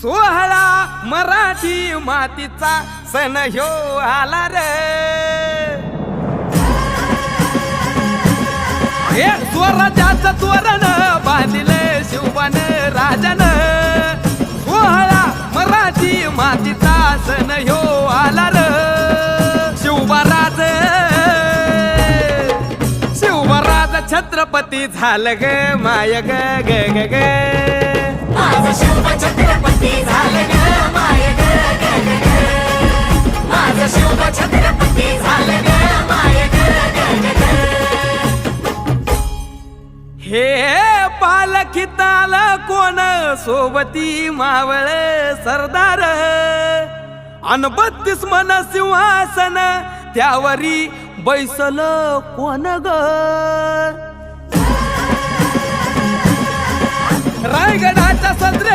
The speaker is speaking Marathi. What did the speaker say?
सोहळा मराठी मातीचा सण ह्यो आला रे। हे स्वराज्याचं तोरण बांधिले शिवबान राजन। सोहळा मराठी मातीचा सण ह्यो आला रे। शिवबराज छत्रपती झालं ग माय ग ग ग ग। माझं शिव छत्रपती झालं ग माय ग ग ग ग। माझं शिव छत्रपती झालं ग माय ग ग ग ग। हे पालखीत आलं कोण सोबती मावळ सरदार। अन 32 मन सिंहासन त्यावरी बैसल कोण ग। रायगडाच्या सदरे